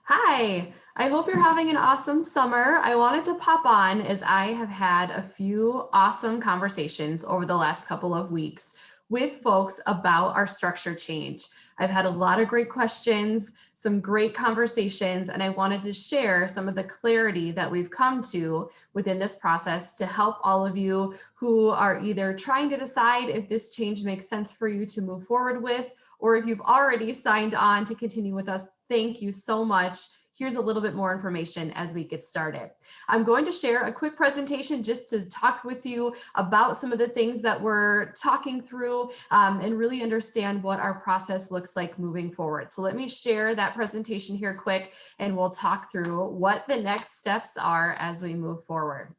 Hi, I hope you're having an awesome summer. I wanted to pop on as I have had a few awesome conversations over the last couple of weeks with folks about our structure change. I've had a lot of great questions, some great conversations, and I wanted to share some of the clarity that we've come to within this process to help all of you who are either trying to decide if this change makes sense for you to move forward with, or if you've already signed on to continue with us. Thank you so much. Here's a little bit more information as we get started. I'm going to share a quick presentation just to talk with you about some of the things that we're talking through and really understand what our process looks like moving forward. So let me share that presentation here quick and we'll talk through what the next steps are as we move forward.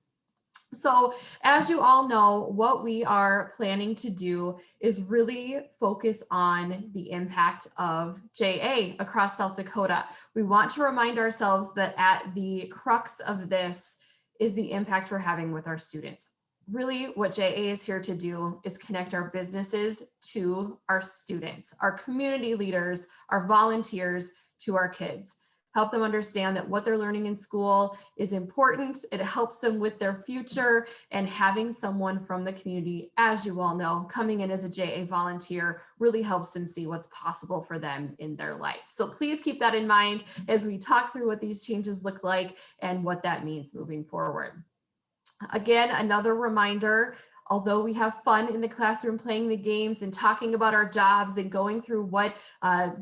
So as you all know, what we are planning to do is really focus on the impact of JA across South Dakota. We want to remind ourselves that at the crux of this is the impact we're having with our students. Really, what JA is here to do is connect our businesses to our students, our community leaders, our volunteers to our kids. Help them understand that what they're learning in school is important. It helps them with their future, and having someone from the community, as you all know, coming in as a JA volunteer really helps them see what's possible for them in their life. So please keep that in mind as we talk through what these changes look like and what that means moving forward. Again, another reminder, although we have fun in the classroom playing the games and talking about our jobs and going through what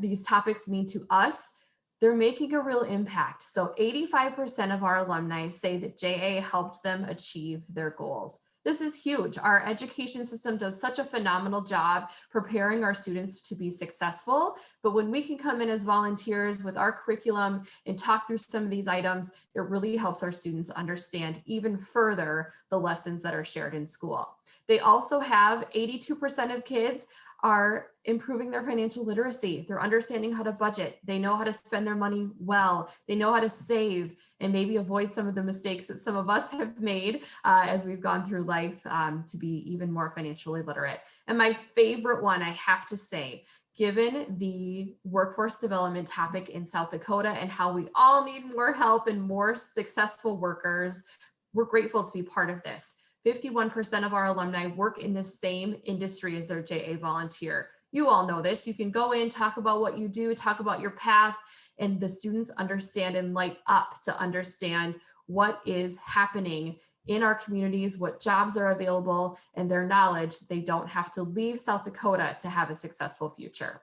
these topics mean to us, they're making a real impact. So 85% of our alumni say that JA helped them achieve their goals. This is huge. Our education system does such a phenomenal job preparing our students to be successful. But when we can come in as volunteers with our curriculum and talk through some of these items, it really helps our students understand even further the lessons that are shared in school. They also have 82% of kids are improving their financial literacy. They're understanding how to budget. They know how to spend their money well. They know how to save and maybe avoid some of the mistakes that some of us have made as we've gone through life to be even more financially literate. And my favorite one, I have to say, given the workforce development topic in South Dakota and how we all need more help and more successful workers, we're grateful to be part of this. 51% of our alumni work in the same industry as their JA volunteer. You all know this. You can go in, talk about what you do, talk about your path, and the students understand and light up to understand what is happening in our communities, what jobs are available, and their knowledge they don't have to leave South Dakota to have a successful future.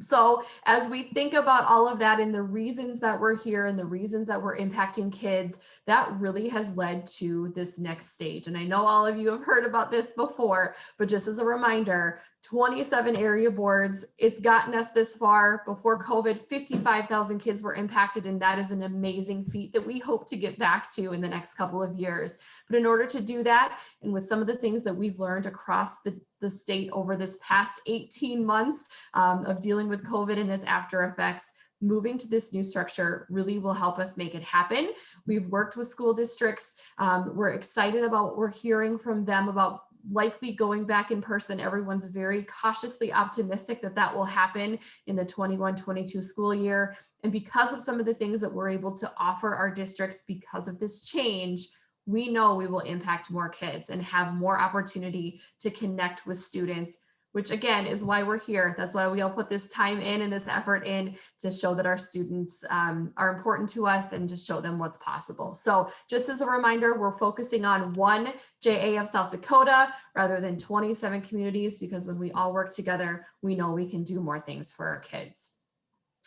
So as we think about all of that and the reasons that we're here and the reasons that we're impacting kids, that really has led to this next stage. And I know all of you have heard about this before, but just as a reminder, 27 area boards, it's gotten us this far. Before COVID, 55,000 kids were impacted, and that is an amazing feat that we hope to get back to in the next couple of years. But in order to do that, and with some of the things that we've learned across the state over this past 18 months of dealing with COVID and its after effects, moving to this new structure really will help us make it happen. We've worked with school districts. We're excited about what we're hearing from them about likely going back in person. Everyone's very cautiously optimistic that that will happen in the 21-22 school year. And because of some of the things that we're able to offer our districts because of this change, we know we will impact more kids and have more opportunity to connect with students, which again is why we're here. That's why we all put this time in and this effort in to show that our students are important to us and to show them what's possible. So just as a reminder, we're focusing on one JA of South Dakota rather than 27 communities, because when we all work together, we know we can do more things for our kids.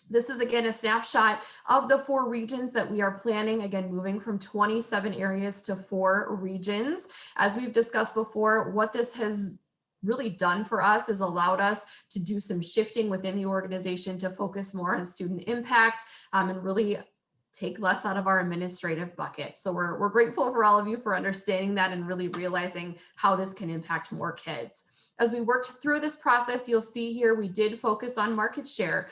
This is again a snapshot of the 4 regions that we are planning, again moving from 27 areas to 4 regions. As we've discussed before, what this has really done for us is allowed us to do some shifting within the organization to focus more on student impact and really take less out of our administrative bucket. So we're grateful for all of you for understanding that and really realizing how this can impact more kids. As we worked through this process, you'll see here we did focus on market share.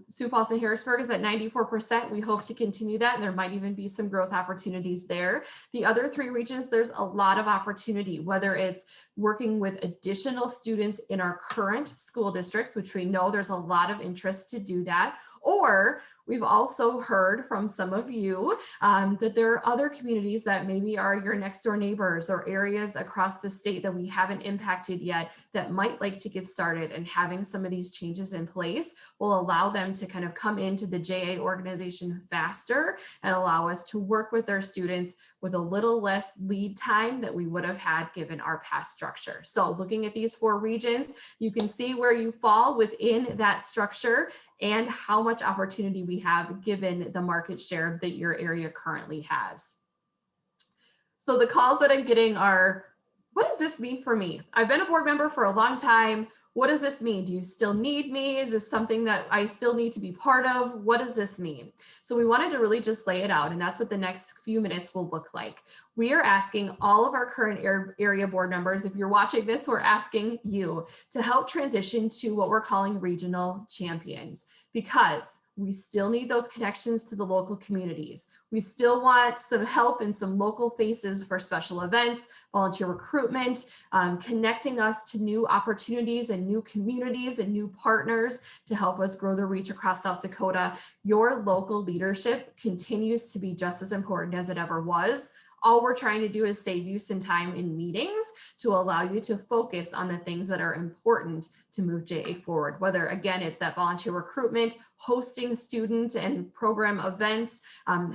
Sioux Falls and Harrisburg is at 94%. We hope to continue that, and there might even be some growth opportunities there. The other 3 regions, there's a lot of opportunity, whether it's working with additional students in our current school districts, which we know there's a lot of interest to do that, Or we've also heard from some of you that there are other communities that maybe are your next door neighbors or areas across the state that we haven't impacted yet that might like to get started, and having some of these changes in place will allow them to kind of come into the JA organization faster and allow us to work with their students with a little less lead time that we would have had given our past structure. So looking at these 4 regions, you can see where you fall within that structure and how much opportunity we have given the market share that your area currently has. So the calls that I'm getting are, what does this mean for me? I've been a board member for a long time. What does this mean? Do you still need me? Is this something that I still need to be part of? What does this mean? So we wanted to really just lay it out, and that's what the next few minutes will look like. We are asking all of our current area board members, if you're watching this, we're asking you to help transition to what we're calling regional champions, because we still need those connections to the local communities. We still want some help and some local faces for special events, volunteer recruitment, connecting us to new opportunities and new communities and new partners to help us grow the reach across South Dakota. Your local leadership continues to be just as important as it ever was. All we're trying to do is save you some time in meetings to allow you to focus on the things that are important to move JA forward, whether again, it's that volunteer recruitment, hosting student and program events,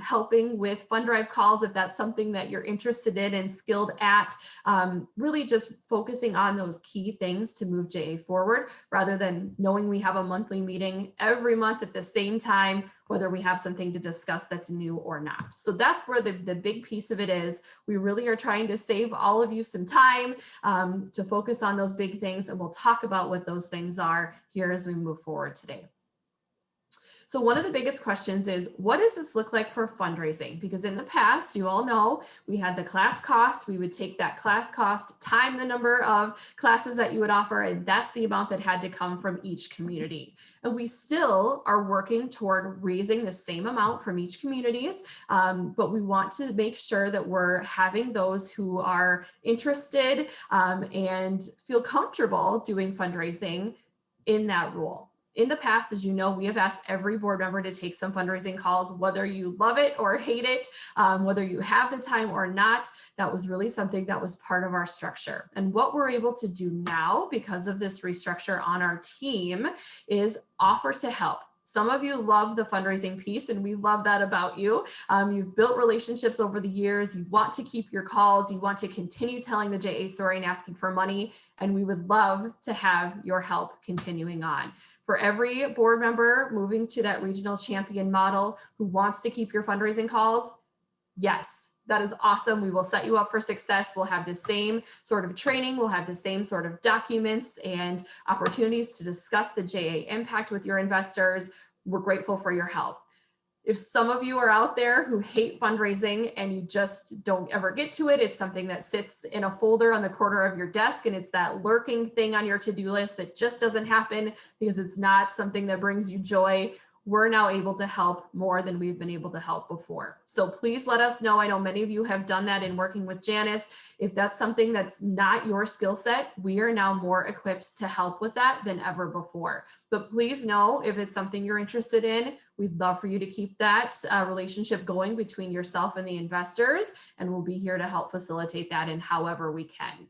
helping with fund drive calls, if that's something that you're interested in and skilled at, really just focusing on those key things to move JA forward, rather than knowing we have a monthly meeting every month at the same time, whether we have something to discuss that's new or not. So that's where the big piece of it is. We really are trying to save all of you some time to focus on those big things, and we'll talk about what those things are here as we move forward today. So one of the biggest questions is, what does this look like for fundraising? Because in the past, you all know, we had the class cost. We would take that class cost, time the number of classes that you would offer, and that's the amount that had to come from each community. And we still are working toward raising the same amount from each communities, but we want to make sure that we're having those who are interested and feel comfortable doing fundraising in that role. In the past, as you know, we have asked every board member to take some fundraising calls, whether you love it or hate it, whether you have the time or not. That was really something that was part of our structure. And what we're able to do now, because of this restructure on our team, is offer to help. Some of you love the fundraising piece, and we love that about you. You've built relationships over the years. You want to keep your calls. You want to continue telling the JA story and asking for money. And we would love to have your help continuing on. For every board member moving to that regional champion model who wants to keep your fundraising calls, yes, that is awesome. We will set you up for success. We'll have the same sort of training. We'll have the same sort of documents and opportunities to discuss the JA impact with your investors. We're grateful for your help. If some of you are out there who hate fundraising and you just don't ever get to it, it's something that sits in a folder on the corner of your desk, and it's that lurking thing on your to-do list that just doesn't happen because it's not something that brings you joy, we're now able to help more than we've been able to help before. So please let us know. I know many of you have done that in working with Janice. If that's something that's not your skill set, we are now more equipped to help with that than ever before. But please know, if it's something you're interested in, we'd love for you to keep that relationship going between yourself and the investors, and we'll be here to help facilitate that in however we can.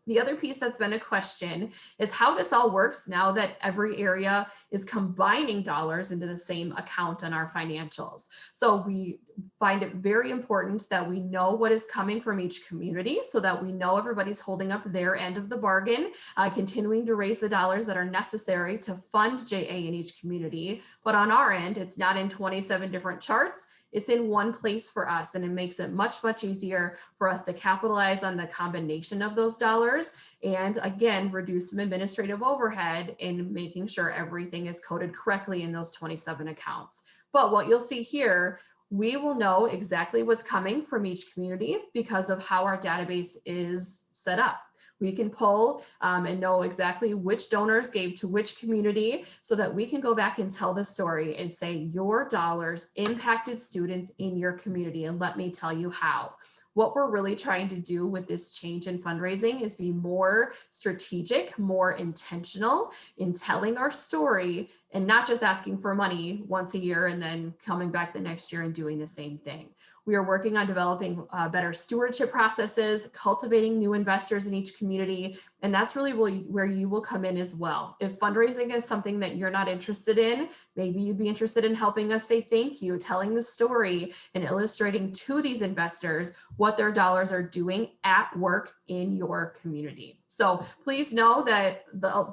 The other piece that's been a question is how this all works now that every area is combining dollars into the same account on our financials. So we find it very important that we know what is coming from each community so that we know everybody's holding up their end of the bargain, continuing to raise the dollars that are necessary to fund JA in each community. But on our end, it's not in 27 different charts. It's in one place for us, and it makes it much, much easier for us to capitalize on the combination of those dollars and, again, reduce some administrative overhead in making sure everything is coded correctly in those 27 accounts. But what you'll see here, we will know exactly what's coming from each community because of how our database is set up. We can pull and know exactly which donors gave to which community so that we can go back and tell the story and say your dollars impacted students in your community. And let me tell you how. What we're really trying to do with this change in fundraising is be more strategic, more intentional in telling our story and not just asking for money once a year and then coming back the next year and doing the same thing. We are working on developing better stewardship processes, cultivating new investors in each community, and that's really where you will come in as well. If fundraising is something that you're not interested in, maybe you'd be interested in helping us say thank you, telling the story, and illustrating to these investors what their dollars are doing at work in your community. So please know that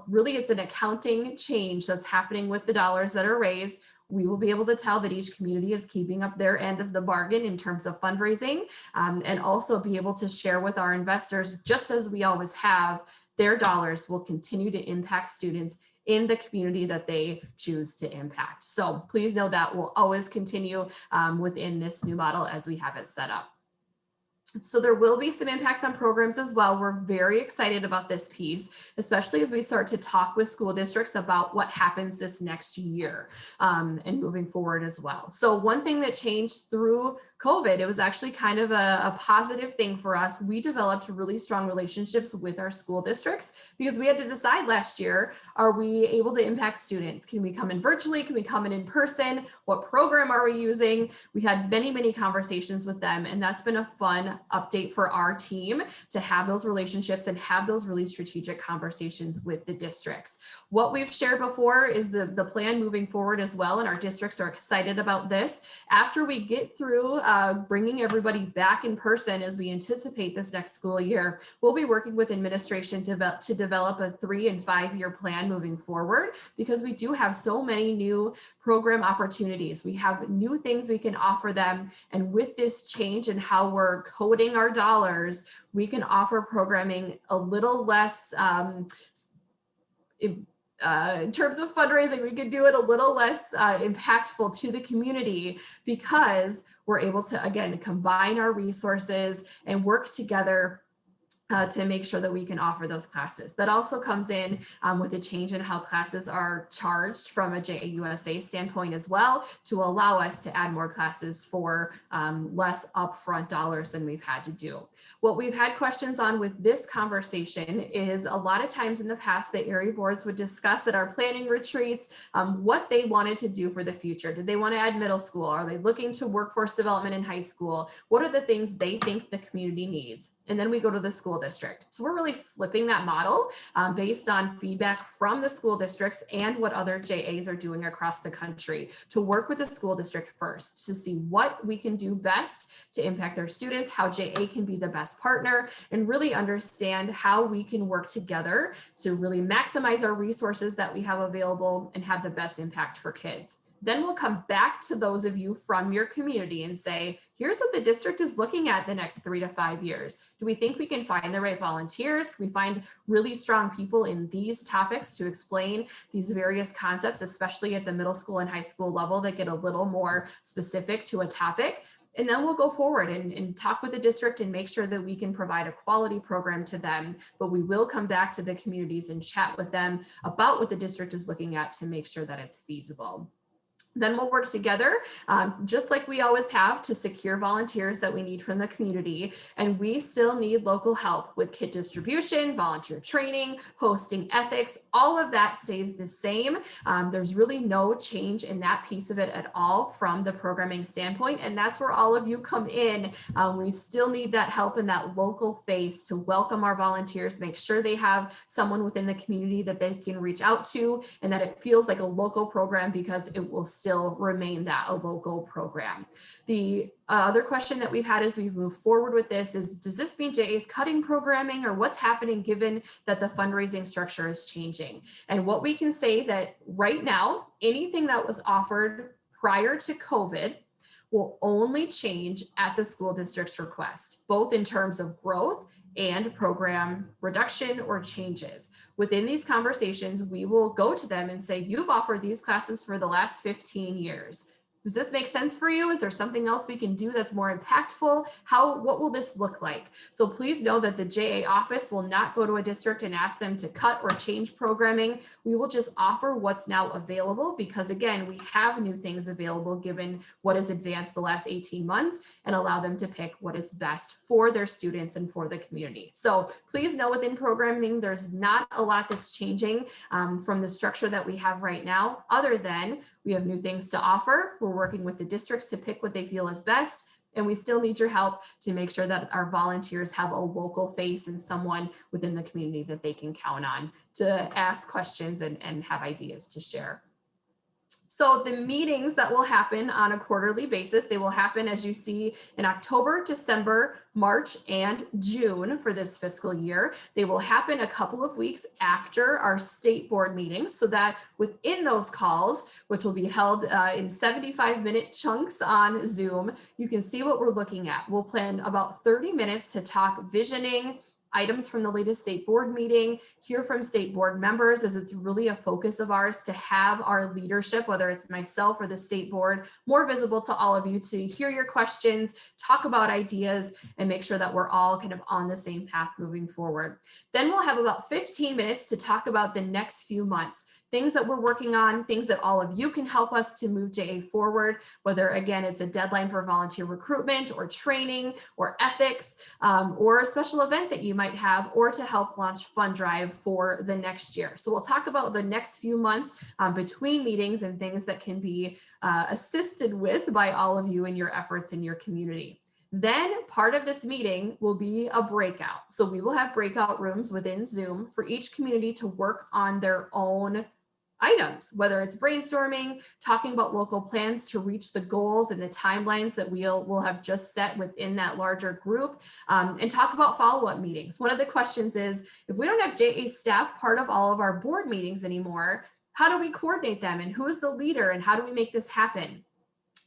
really it's an accounting change that's happening with the dollars that are raised. We will be able to tell that each community is keeping up their end of the bargain in terms of fundraising, and also be able to share with our investors, just as we always have, their dollars will continue to impact students in the community that they choose to impact. So please know that will always continue within this new model as we have it set up. So there will be some impacts on programs as well. We're very excited about this piece, especially as we start to talk with school districts about what happens this next year and moving forward as well. So one thing that changed through COVID, it was actually kind of a positive thing for us. We developed really strong relationships with our school districts because we had to decide last year, are we able to impact students? Can we come in virtually? Can we come in person? What program are we using? We had many, many conversations with them, and that's been a fun update for our team to have those relationships and have those really strategic conversations with the districts. What we've shared before is the plan moving forward as well, and our districts are excited about this. After we get through bringing everybody back in person as we anticipate this next school year, we'll be working with administration to develop a 3- and 5-year plan moving forward, because we do have so many new program opportunities. We have new things we can offer them, and with this change in how we're coding our dollars, we can offer programming a little less in terms of fundraising, we could do it a little less impactful to the community, because we're able to, again, combine our resources and work together to make sure that we can offer those classes. That also comes in with a change in how classes are charged from a JAUSA standpoint as well, to allow us to add more classes for less upfront dollars than we've had to do. What we've had questions on with this conversation is, a lot of times in the past, the area boards would discuss at our planning retreats what they wanted to do for the future. Did they want to add middle school? Are they looking to workforce development in high school? What are the things they think the community needs? And then we go to the school district. So we're really flipping that model based on feedback from the school districts and what other JAs are doing across the country, to work with the school district first to see what we can do best to impact their students, how JA can be the best partner, and really understand how we can work together to really maximize our resources that we have available and have the best impact for kids. Then we'll come back to those of you from your community and say, here's what the district is looking at the next 3 to 5 years. Do we think we can find the right volunteers? Can we find really strong people in these topics to explain these various concepts, especially at the middle school and high school level, that get a little more specific to a topic? And then we'll go forward and talk with the district and make sure that we can provide a quality program to them. But we will come back to the communities and chat with them about what the district is looking at to make sure that it's feasible. Then we'll work together, just like we always have, to secure volunteers that we need from the community. And we still need local help with kit distribution, volunteer training, hosting ethics. All of that stays the same. There's really no change in that piece of it at all from the programming standpoint. And that's where all of you come in. We still need that help and that local face to welcome our volunteers, make sure they have someone within the community that they can reach out to, and that it feels like a local program, because it will still remain that a local program. The other question that we've had as we move forward with this is, does this mean JA is cutting programming, or what's happening given that the fundraising structure is changing? And what we can say that right now, anything that was offered prior to COVID will only change at the school district's request, both in terms of growth and program reduction or changes. Within these conversations, we will go to them and say, you've offered these classes for the last 15 years. Does this make sense for you? Is there something else we can do that's more impactful? What will this look like? So please know that the JA office will not go to a district and ask them to cut or change programming. We will just offer what's now available because again, we have new things available given what has advanced the last 18 months and allow them to pick what is best for their students and for the community. So please know within programming, there's not a lot that's changing from the structure that we have right now, other than we have new things to offer. We're working with the districts to pick what they feel is best. And we still need your help to make sure that our volunteers have a local face and someone within the community that they can count on to ask questions and have ideas to share. So the meetings that will happen on a quarterly basis, they will happen as you see in October, December, March, and June for this fiscal year. They will happen a couple of weeks after our state board meetings so that within those calls, which will be held in 75-minute chunks on Zoom, you can see what we're looking at. We'll plan about 30 minutes to talk visioning, items from the latest state board meeting, hear from state board members, as it's really a focus of ours to have our leadership, whether it's myself or the state board, more visible to all of you to hear your questions, talk about ideas, and make sure that we're all kind of on the same path moving forward. Then we'll have about 15 minutes to talk about the next few months, things that we're working on, things that all of you can help us to move JA forward, whether again, it's a deadline for volunteer recruitment or training or ethics, or a special event that you might have, or to help launch fund drive for the next year. So we'll talk about the next few months between meetings and things that can be assisted with by all of you in your efforts in your community. Then part of this meeting will be a breakout. So we will have breakout rooms within Zoom for each community to work on their own items, whether it's brainstorming, talking about local plans to reach the goals and the timelines that we'll have just set within that larger group, and talk about follow-up meetings. One of the questions is, if we don't have JA staff part of all of our board meetings anymore, how do we coordinate them and who is the leader and how do we make this happen?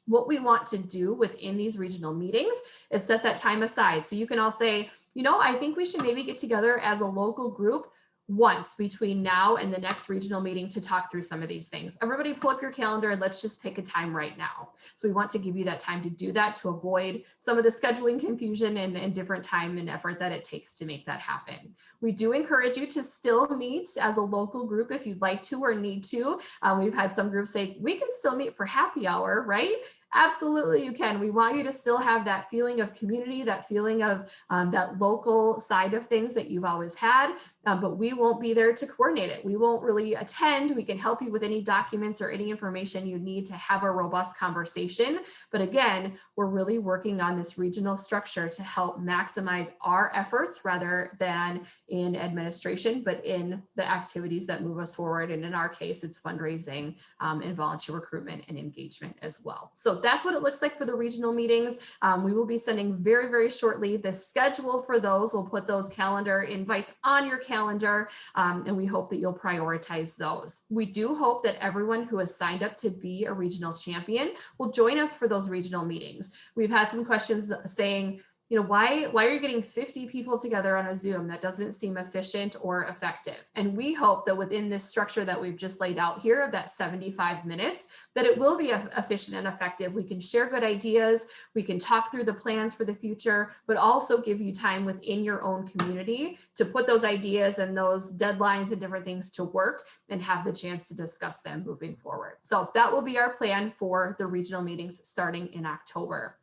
What we want to do within these regional meetings is set that time aside. So you can all say, you know, I think we should maybe get together as a local group once between now and the next regional meeting to talk through some of these things. Everybody pull up your calendar and let's just pick a time right now. So we want to give you that time to do that, to avoid some of the scheduling confusion and different time and effort that it takes to make that happen. We do encourage you to still meet as a local group if you'd like to or need to. We've had some groups say, we can still meet for happy hour, right? Absolutely, you can. We want you to still have that feeling of community, that feeling of that local side of things that you've always had, but we won't be there to coordinate it. We won't really attend. We can help you with any documents or any information you need to have a robust conversation. But again, we're really working on this regional structure to help maximize our efforts rather than in administration, but in the activities that move us forward. And in our case, it's fundraising and volunteer recruitment and engagement as well. So that's what it looks like for the regional meetings. We will be sending very, very shortly the schedule for those. We'll put those calendar invites on your calendar, and we hope that you'll prioritize those. We do hope that everyone who has signed up to be a regional champion will join us for those regional meetings. We've had some questions saying, you know, why are you getting 50 people together on a Zoom? That doesn't seem efficient or effective. And we hope that within this structure that we've just laid out here of that 75 minutes, that it will be efficient and effective. We can share good ideas, we can talk through the plans for the future, but also give you time within your own community to put those ideas and those deadlines and different things to work and have the chance to discuss them moving forward. So that will be our plan for the regional meetings starting in October.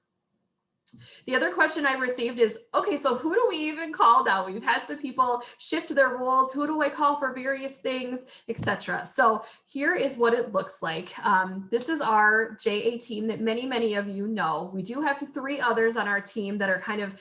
The other question I received is, okay, so who do we even call now? We've had some people shift their roles. Who do I call for various things, etc. So here is what it looks like. This is our JA team that many of you know. We do have 3 others on our team that are kind of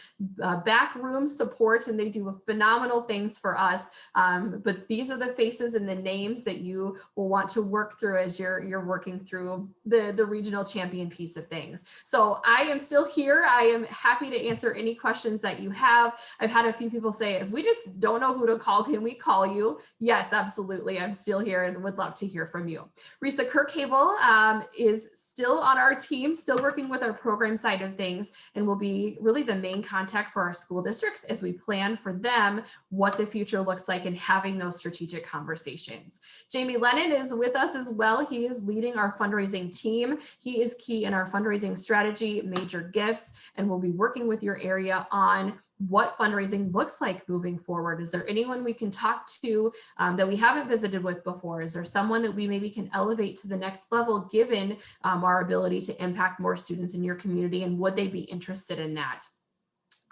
backroom support, and they do phenomenal things for us. But these are the faces and the names that you will want to work through as you're working through the regional champion piece of things. So I am still here. I am happy to answer any questions that you have. I've had a few people say, if we just don't know who to call, can we call you? Yes, absolutely. I'm still here and would love to hear from you. Risa Kirkcable is still on our team, still working with our program side of things, and will be really the main contact for our school districts as we plan for them what the future looks like and having those strategic conversations. Jamie Lennon is with us as well. He is leading our fundraising team. He is key in our fundraising strategy, major gifts, and will be working with your area on what fundraising looks like moving forward. Is there anyone we can talk to that we haven't visited with before? Is there someone that we maybe can elevate to the next level given our ability to impact more students in your community, and would they be interested in that?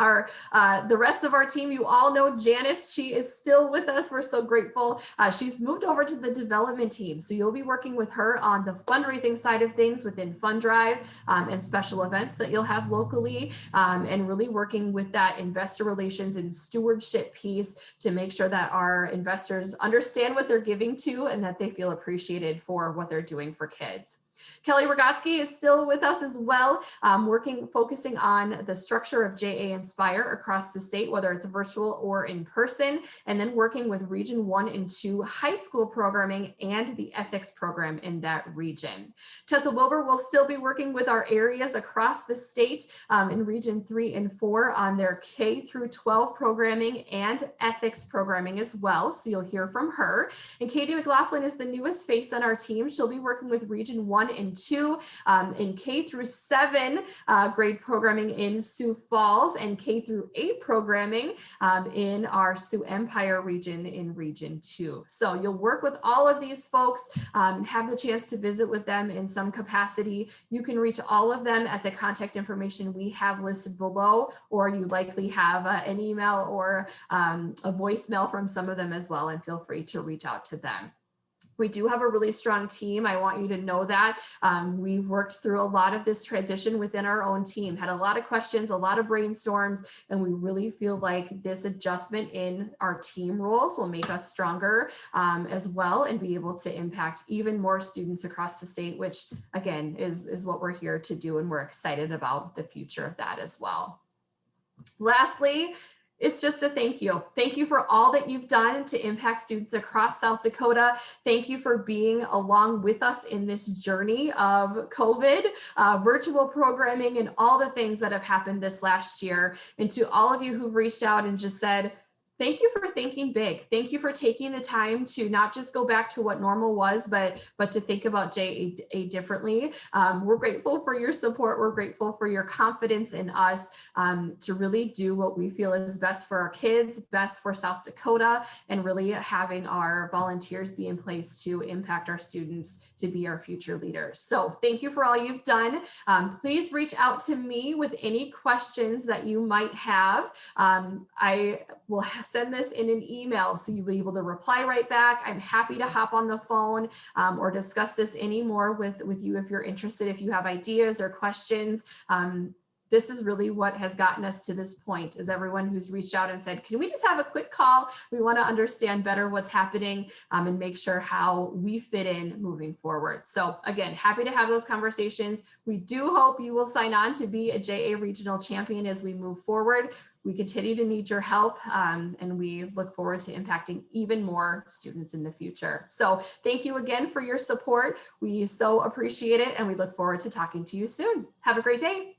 The rest of our team, you all know Janice. She is still with us. We're so grateful. She's moved over to the development team. So you'll be working with her on the fundraising side of things within Fund Drive and special events that you'll have locally, and really working with that investor relations and stewardship piece to make sure that our investors understand what they're giving to and that they feel appreciated for what they're doing for kids. Kelly Rogotsky is still with us as well, focusing on the structure of JA Inspire across the state, whether it's virtual or in person, and then working with Region 1 and 2 high school programming and the ethics program in that region. Tessa Wilbur will still be working with our areas across the state in Region 3 and 4 on their K through 12 programming and ethics programming as well, so you'll hear from her. And Katie McLaughlin is the newest face on our team. She'll be working with Region 1 and 2 in K through 7 grade programming in Sioux Falls, and K through 8 programming in our Sioux Empire region in Region 2. So you'll work with all of these folks, have the chance to visit with them in some capacity. You can reach all of them at the contact information we have listed below, or you likely have an email or a voicemail from some of them as well, and feel free to reach out to them. We do have a really strong team. I want you to know that. We've worked through a lot of this transition within our own team, had a lot of questions, a lot of brainstorms, and we really feel like this adjustment in our team roles will make us stronger as well, and be able to impact even more students across the state, which again is what we're here to do, and we're excited about the future of that as well. Lastly, it's just a thank you. Thank you for all that you've done to impact students across South Dakota. Thank you for being along with us in this journey of COVID, virtual programming, and all the things that have happened this last year. And to all of you who've reached out and just said, thank you for thinking big. Thank you for taking the time to not just go back to what normal was, but to think about JA differently. We're grateful for your support. We're grateful for your confidence in us to really do what we feel is best for our kids, best for South Dakota, and really having our volunteers be in place to impact our students to be our future leaders. So thank you for all you've done. Please reach out to me with any questions that you might have. I will send this in an email, so you'll be able to reply right back. I'm happy to hop on the phone or discuss this any more with you if you're interested, if you have ideas or questions. This is really what has gotten us to this point, is everyone who's reached out and said, can we just have a quick call? We want to understand better what's happening and make sure how we fit in moving forward. So again, happy to have those conversations. We do hope you will sign on to be a JA Regional Champion as we move forward. We continue to need your help, and we look forward to impacting even more students in the future. So thank you again for your support. We so appreciate it, and we look forward to talking to you soon. Have a great day.